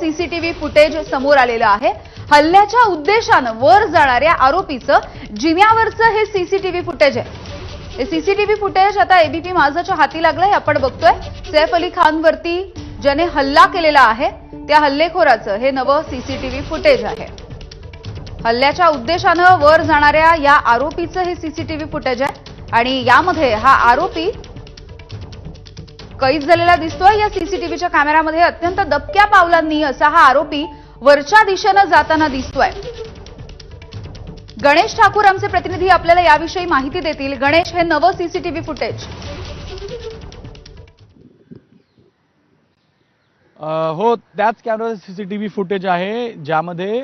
CCTV footage समोर आलेलं आहे। हल्ल्याच्या उद्देशानं वर जाणाऱ्या आरोपीचं जिन्यावरचं हे सीसीटीव्ही फुटेज आहे। हे सीसीटीव्ही फुटेज आता एबीपी माझाच्या हाती लागलंय। आपण बघतोय सैफ अली खानवरती ज्याने हल्ला केलेला आहे त्या हल्लेखोराचं हे नवं सीसीटीव्ही फुटेज आहे। हल्ल्याच्या उद्देशानं वर जाणाऱ्या या आरोपीचं हे सीसीटीव्ही फुटेज आहे आणि यामध्ये हा आरोपी कैद झालेला दिसतोय। या सीसीटीव्हीच्या कॅमेऱ्यामध्ये अत्यंत दबक्या पावलांनी असा हा आरोपी वरच्या दिशेनं जाताना दिसतोय। गणेश ठाकूर आमचे प्रतिनिधी आपल्याला याविषयी माहिती देतील। गणेश, हे नवं सीसीटीव्ही फुटेज हो, त्याच कॅमेराचं सीसीटीव्ही फुटेज आहे ज्यामध्ये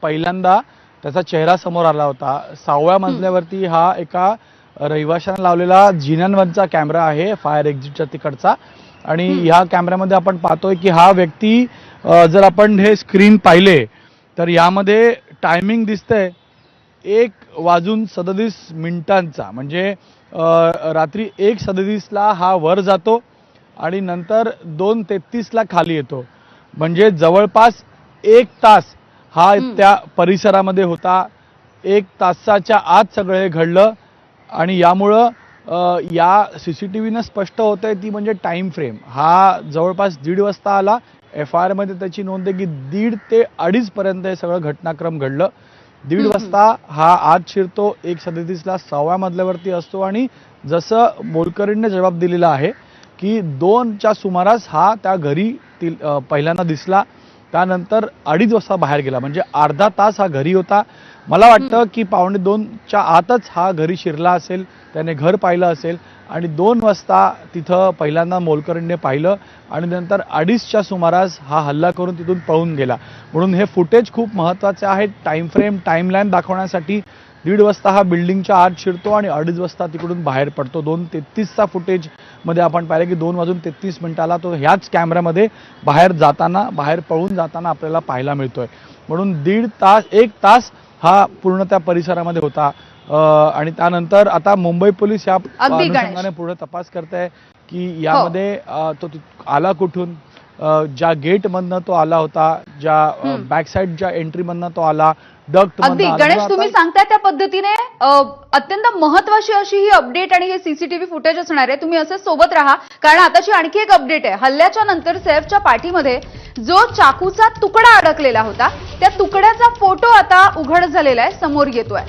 पहिल्यांदा त्याचा चेहरा समोर आला होता। 6व्या मजल्यावरती हा एका रहिवाशाने लावलेला जिन्यांवरचा कॅमेरा आहे, फायर एक्झिटच्या तिकडचा। आणि ह्या कॅमेऱ्यामध्ये आपण पाहतोय की हा व्यक्ती जर आपण हे स्क्रीन पाहिले तर यामध्ये टायमिंग दिसतंय 1:37 म्हणजे रात्री 1:37 हा वर जातो आणि नंतर 2:33 खाली येतो। म्हणजे जवळपास 1 तास हा त्या परिसरामध्ये होता। 1 तासाच्या आत सगळं हे घडलं आणि यामुळं या सीसीटीव्हीनं स्पष्ट होतंय ती म्हणजे टाइम फ्रेम। हा जवळपास 1:30 वाजता आला। FIR मध्ये त्याची नोंद आहे की 1:30 ते 2:30 पर्यंत हे सगळं घटनाक्रम घडलं। 1:30 वाजता हा आत शिरतो, 1:37 6व्या मजल्यावरती असतो आणि जसं मोलकरीणने जबाब दिलेला आहे की 2च्या सुमारास हा त्या घरी पहिल्यांदा दिसला, त्यानंतर 2:30 वाजता बाहेर गेला। म्हणजे अर्धा तास हा घरी होता। मला वाटतं की 1:45च्या आतच हा घरी शिरला असेल, त्याने घर पाहिलं असेल आणि 2 वाजता तिथं पहिल्यांदा मोलकरीणने पाहिलं आणि नंतर 2:30च्या सुमारास हा हल्ला करून तिथून पळून गेला। म्हणून हे फुटेज खूप महत्त्वाचे आहे टाइम फ्रेम, टाइमलाईन दाखवण्यासाठी। 1:30 वाजता हा बिल्डिंगच्या आत शिरतो आणि 2:30 वाजता तिकडून बाहेर पडतो। 2:33चा फुटेज मध्ये आपण पाहिलं की 2:33 तो ह्याच कॅमेऱ्यामध्ये बाहेर पळून जाताना आपल्याला पाहायला मिळतोय। म्हणून 1 तास हा पूर्ण त्या परिसरामध्ये होता। आणि त्यानंतर आता मुंबई पोलीस या अनुषंगाने पुढे तपास करताय की यामध्ये तो आला कुठून, ज्या गेट मधनं तो आला होता, ज्या बॅक साइडच्या एंट्री मधनं तो आला, डक्ट मधनं। गणेश, तुम्ही सांगताय त्या पद्धतीने अत्यंत महत्त्वाची अशी ही अपडेट आणि हे सीसीटीव्ही फुटेज असणार आहे। तुम्ही असं सोबत राहा, कारण आताची आणखी एक अपडेट आहे। हल्ल्याच्या नंतर सैफच्या पाठीमध्ये जो चाकूचा तुकडा अडकलेला होता त्या तुकड्याचा फोटो आता उघड झालेला आहे, समोर येतोय।